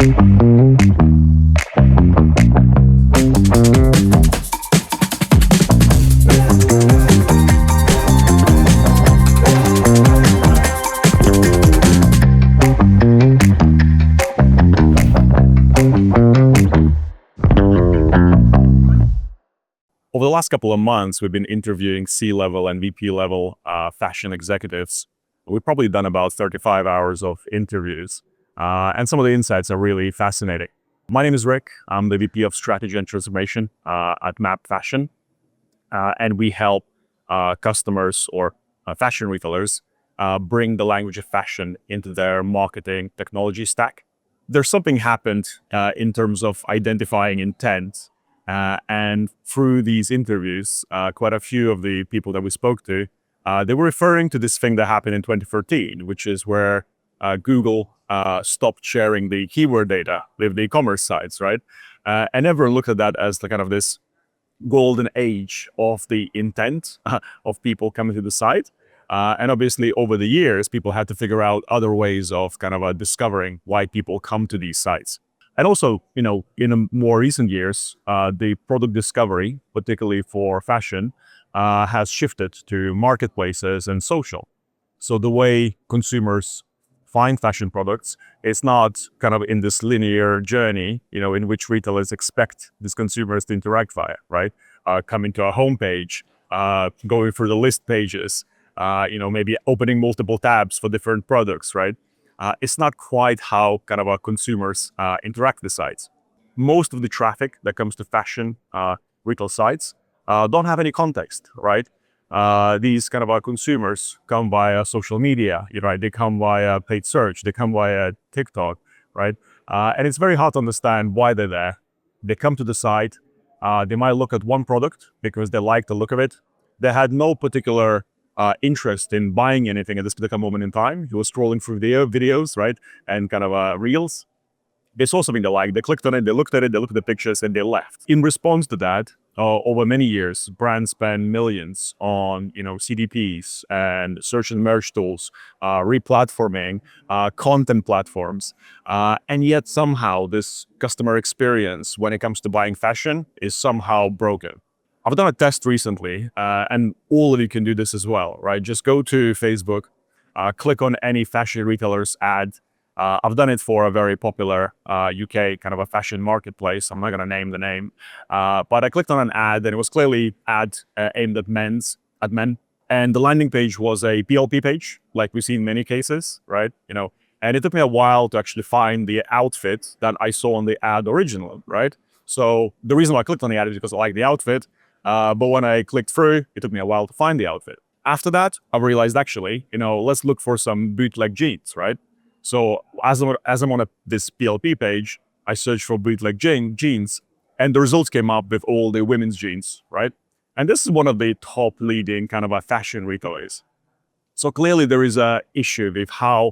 Over the last couple of months, we've been interviewing C-level and VP level fashion executives. We've probably done about 35 hours of interviews, and some of the insights are really fascinating. My name is Rick. I'm the VP of Strategy and Transformation at Mapp Fashion, and we help customers or fashion retailers bring the language of fashion into their marketing technology stack. There's something happened in terms of identifying intent. And through these interviews, quite a few of the people that we spoke to, they were referring to this thing that happened in 2013, which is where Google stopped sharing the keyword data with the e-commerce sites, right? And everyone looked at that as the kind of this golden age of the intent of people coming to the site. And obviously, over the years, people had to figure out other ways of kind of discovering why people come to these sites. And also, in more recent years, the product discovery, particularly for fashion, has shifted to marketplaces and social. So the way consumers find fashion products is not kind of in this linear journey, in which retailers expect these consumers to interact via, right? Coming to a homepage, going through the list pages, maybe opening multiple tabs for different products, right? It's not quite how kind of our consumers interact with the sites. Most of the traffic that comes to fashion retail sites don't have any context, right? These kind of our consumers come via social media, right? They come via paid search, they come via TikTok, right? And it's very hard to understand why they're there. They come to the site, they might look at one product because they like the look of it. They had no particular interest in buying anything at this particular moment in time. He was scrolling through videos, right? And kind of reels. They saw something they liked, they clicked on it, they looked at the pictures, and they left. In response to that, over many years, brands spend millions on, CDPs and search and merge tools, replatforming, content platforms. And yet somehow this customer experience when it comes to buying fashion is somehow broken. I've done a test recently, and all of you can do this as well, right? Just go to Facebook, click on any fashion retailer's ad. I've done it for a very popular UK kind of a fashion marketplace. I'm not going to name the name, but I clicked on an ad, and it was clearly ad aimed at men. And the landing page was a PLP page, like we see in many cases, right? And it took me a while to actually find the outfit that I saw on the ad originally, right? So the reason why I clicked on the ad is because I like the outfit. But when I clicked through, it took me a while to find the outfit. After that, I realized actually, let's look for some bootleg jeans, right? So as I'm on this PLP page, I searched for bootleg jeans, and the results came up with all the women's jeans, right? And this is one of the top leading kind of fashion retailers. So clearly there is a issue with how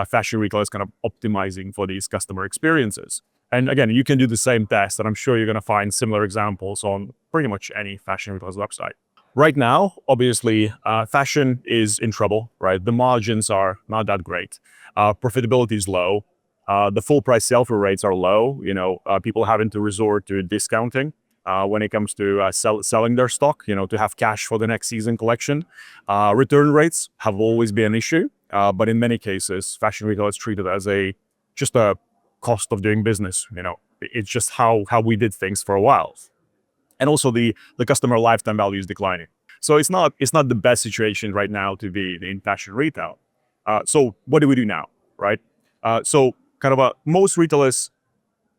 fashion retailers kind of optimizing for these customer experiences. And again, you can do the same test, and I'm sure you're going to find similar examples on pretty much any fashion retailer's website. Right now, obviously, fashion is in trouble, right? The margins are not that great. Profitability is low. The full price sell-through rates are low. People having to resort to discounting when it comes to selling their stock, to have cash for the next season collection. Return rates have always been an issue, but in many cases, fashion retailers treat it as just a cost of doing business. It's just how we did things for a while. And also the customer lifetime value is declining. So it's not the best situation right now to be in fashion retail. So what do we do now, right? So kind of most retailers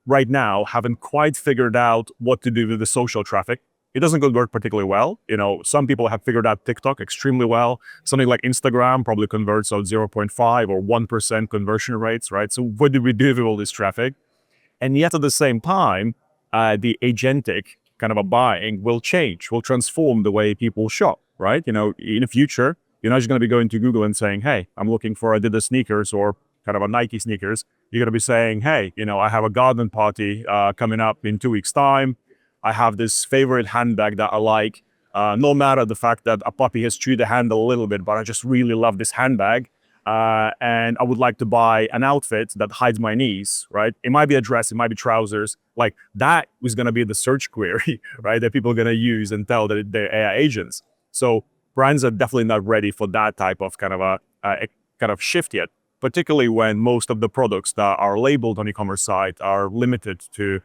right now haven't quite figured out what to do with the social traffic. It doesn't work particularly well. Some people have figured out TikTok extremely well. Something like Instagram probably converts at 0.5 or 1% conversion rates, right? So what do we do with all this traffic? And yet at the same time, the agentic kind of buying will transform the way people shop, right? In the future, you're not just going to be going to Google and saying, hey, I'm looking for Adidas sneakers or kind of a Nike sneakers. You're going to be saying, hey, I have a garden party coming up in 2 weeks' time. I have this favorite handbag that I like. No matter the fact that a puppy has chewed the handle a little bit, but I just really love this handbag. and I would like to buy an outfit that hides my knees, right? It might be a dress, it might be trousers. Like that is going to be the search query, right? That people are going to use and tell that they're AI agents. So brands are definitely not ready for that type of kind of a kind of shift yet, particularly when most of the products that are labeled on e-commerce site are limited to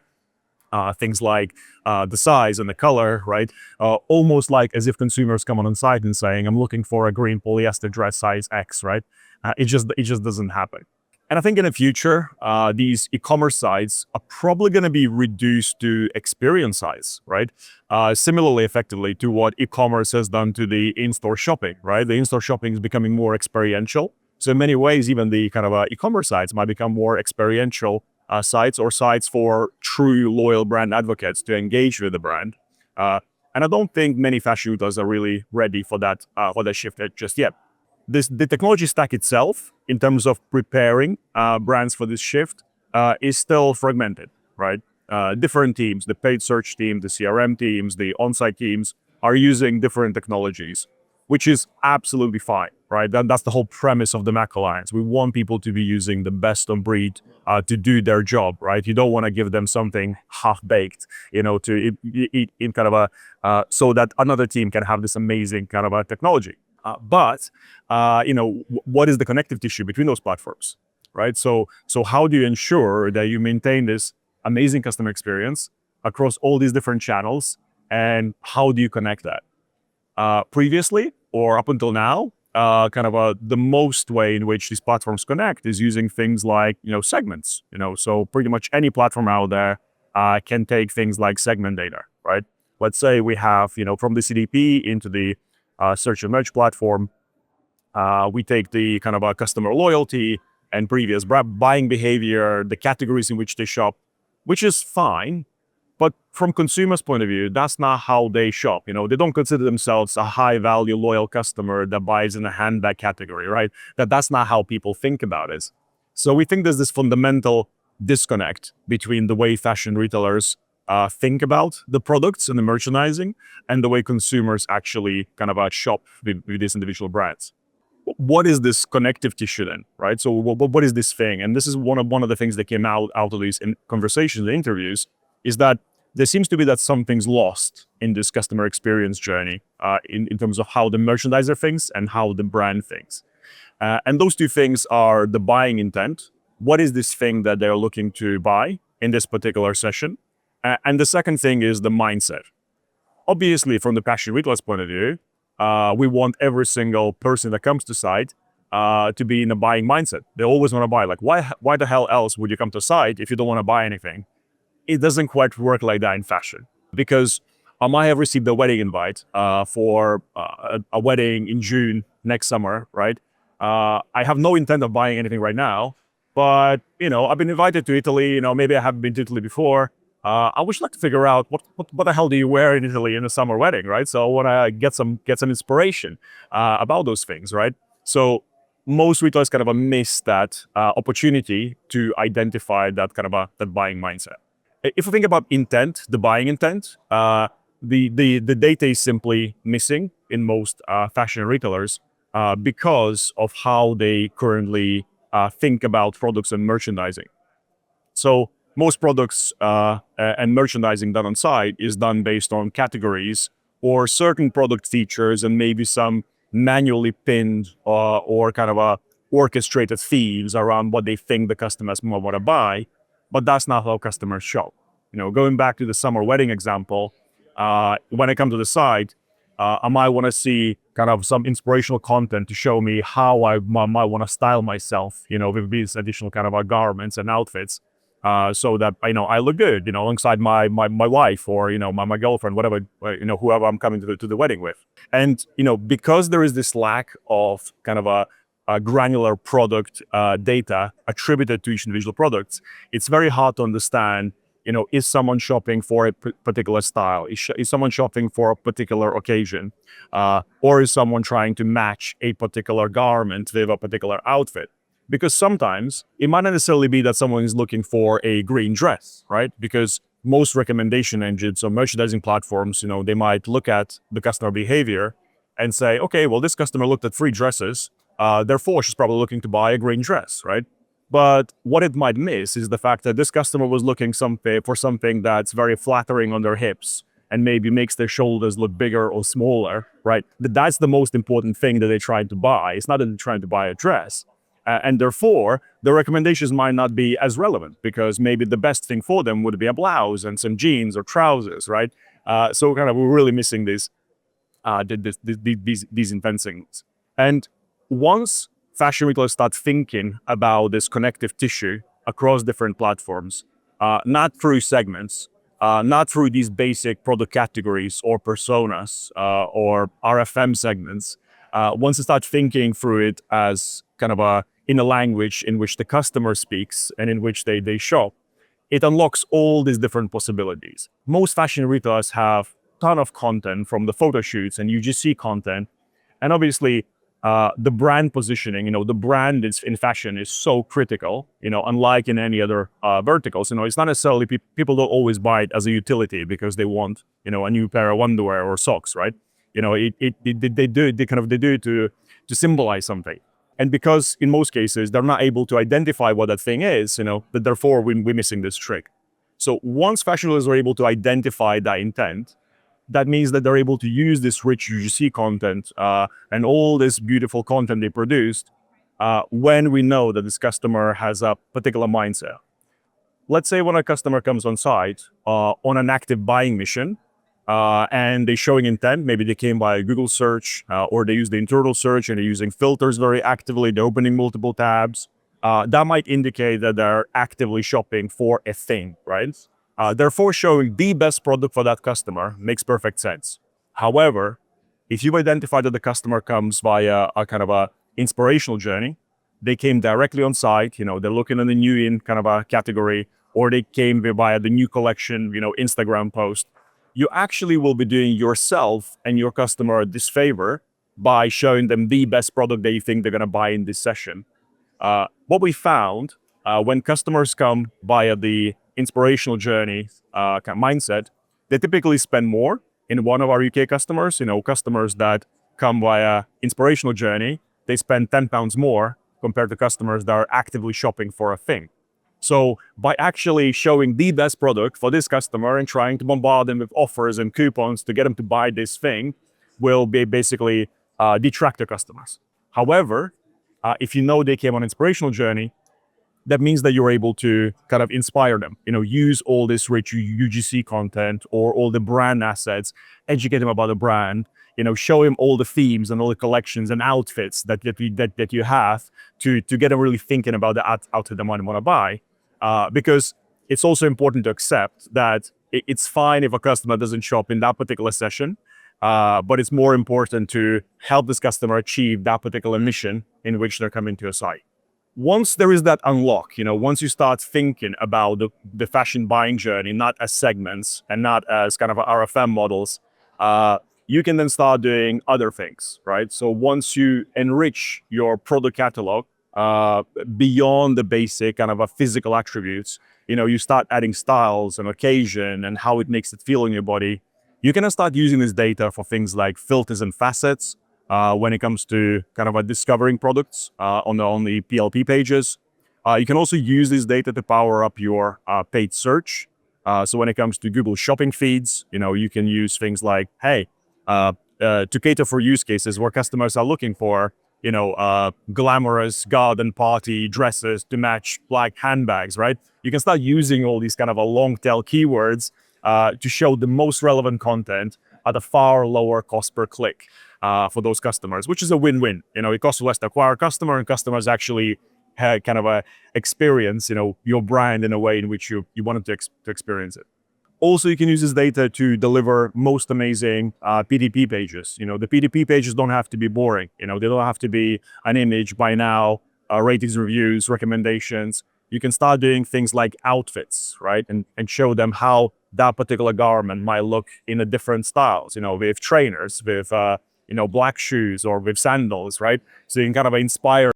things like the size and the color, right? Almost like as if consumers come on site and saying, "I'm looking for a green polyester dress size X," right? It just doesn't happen. And I think in the future, these e-commerce sites are probably going to be reduced to experience size, right? Similarly, effectively to what e-commerce has done to the in-store shopping, right? The in-store shopping is becoming more experiential. So in many ways, even the kind of e-commerce sites might become more experiential sites or sites for true loyal brand advocates to engage with the brand. And I don't think many fashion retailers are really ready for that shift just yet. The technology stack itself, in terms of preparing brands for this shift, is still fragmented, right? Different teams, the paid search team, the CRM teams, the on-site teams are using different technologies, which is absolutely fine, right? That's the whole premise of the MACH Alliance. We want people to be using the best of breed to do their job, right? You don't want to give them something half-baked, to in kind of so that another team can have this amazing kind of a technology. But what is the connective tissue between those platforms, right? So how do you ensure that you maintain this amazing customer experience across all these different channels, and how do you connect that? Previously, or up until now, the most way in which these platforms connect is using things like segments. So pretty much any platform out there can take things like segment data, right? Let's say we have from the CDP into the search and merge platform, we take the kind of customer loyalty and previous buying behavior, the categories in which they shop, which is fine. But from consumers' point of view, that's not how they shop. They don't consider themselves a high-value, loyal customer that buys in a handbag category, right? That's not how people think about it. So we think there's this fundamental disconnect between the way fashion retailers think about the products and the merchandising and the way consumers actually kind of shop with these individual brands. What is this connective tissue then, right? So what is this thing? And this is one of the things that came out of these conversations, the interviews, is that there seems to be that something's lost in this customer experience journey in terms of how the merchandiser thinks and how the brand thinks. And those two things are the buying intent. What is this thing that they're looking to buy in this particular session? And the second thing is the mindset. Obviously, from the fashion retailer's point of view, we want every single person that comes to site to be in a buying mindset. They always want to buy. Like, why the hell else would you come to site if you don't want to buy anything? It doesn't quite work like that in fashion, because I might have received a wedding invite for a wedding in June next summer, right? I have no intent of buying anything right now, but I've been invited to Italy. Maybe I haven't been to Italy before. I would like to figure out what the hell do you wear in Italy in a summer wedding, right? So I want to get some inspiration about those things, right? So most retailers kind of miss that opportunity to identify that kind of that buying mindset. If you think about intent, the buying intent, the data is simply missing in most fashion retailers because of how they currently think about products and merchandising. So most products and merchandising done on site is done based on categories or certain product features and maybe some manually pinned or kind of orchestrated themes around what they think the customers might want to buy. But that's not how customers shop. Going back to the summer wedding example, when I come to the site, I might want to see kind of some inspirational content to show me how I might want to style myself, with these additional kind of garments and outfits, so that I look good, alongside my wife or my girlfriend, whatever, whoever I'm coming to the wedding with. And because there is this lack of kind of a granular product data attributed to each individual product, it's very hard to understand. Is someone shopping for a particular style? Is someone shopping for a particular occasion? Or is someone trying to match a particular garment with a particular outfit? Because sometimes it might not necessarily be that someone is looking for a green dress, right? Because most recommendation engines or merchandising platforms, they might look at the customer behavior and say, okay, well, this customer looked at 3 dresses. Therefore, she's probably looking to buy a green dress, right? But what it might miss is the fact that this customer was looking for something that's very flattering on their hips and maybe makes their shoulders look bigger or smaller, right? That's the most important thing that they're trying to buy. It's not that they're trying to buy a dress. And therefore, the recommendations might not be as relevant because maybe the best thing for them would be a blouse and some jeans or trousers, right? So kind of we're really missing these inventions. And once fashion retailers start thinking about this connective tissue across different platforms, not through segments, not through these basic product categories or personas or RFM segments, once they start thinking through it as kind of in a language in which the customer speaks and in which they shop, it unlocks all these different possibilities. Most fashion retailers have a ton of content from the photo shoots and UGC content. And obviously, the brand positioning, the brand in fashion is so critical, unlike in any other verticals. It's not necessarily people don't always buy it as a utility because they want, a new pair of underwear or socks, right? They do it to symbolize something. And because in most cases, they're not able to identify what that thing is, that therefore we're missing this trick. So once fashion retailers are able to identify that intent, that means that they're able to use this rich UGC content and all this beautiful content they produced when we know that this customer has a particular mindset. Let's say when a customer comes on site on an active buying mission and they're showing intent, maybe they came by a Google search or they use the internal search and they're using filters very actively, they're opening multiple tabs. That might indicate that they're actively shopping for a thing, right? Therefore, showing the best product for that customer makes perfect sense. However, if you've identified that the customer comes via a kind of a inspirational journey, they came directly on site, they're looking at the new in kind of a category, or they came via the new collection, Instagram post, you actually will be doing yourself and your customer a disfavor by showing them the best product that you think they're going to buy in this session. What we found when customers come via the inspirational journey kind of mindset, they typically spend more. In one of our UK customers, customers that come via inspirational journey, they spend £10 more compared to customers that are actively shopping for a thing. So by actually showing the best product for this customer and trying to bombard them with offers and coupons to get them to buy this thing will be basically detractor customers. However, if they came on an inspirational journey, that means that you're able to kind of inspire them, use all this rich UGC content or all the brand assets, educate them about the brand, show him all the themes and all the collections and outfits that you have to get them really thinking about the outfit they might want to buy. Because it's also important to accept that it's fine if a customer doesn't shop in that particular session, but it's more important to help this customer achieve that particular mission in which they're coming to a site. Once there is that unlock, once you start thinking about the fashion buying journey, not as segments and not as kind of RFM models, you can then start doing other things, right? So once you enrich your product catalog beyond the basic kind of a physical attributes, you start adding styles and occasion and how it makes it feel in your body. You can start using this data for things like filters and facets, when it comes to kind of discovering products on the PLP pages. You can also use this data to power up your paid search. So when it comes to Google shopping feeds, you can use things like, hey, to cater for use cases where customers are looking for, glamorous garden party dresses to match black handbags, right? You can start using all these kind of long tail keywords to show the most relevant content at a far lower cost per click. For those customers, which is a win-win. It costs less to acquire a customer, and customers actually kind of experience, your brand in a way in which you wanted to experience it. Also, you can use this data to deliver most amazing PDP pages. The PDP pages don't have to be boring. They don't have to be an image by now, ratings, reviews, recommendations. You can start doing things like outfits, right? And show them how that particular garment might look in a different styles, with trainers, with black shoes or with sandals, right? So you can kind of inspire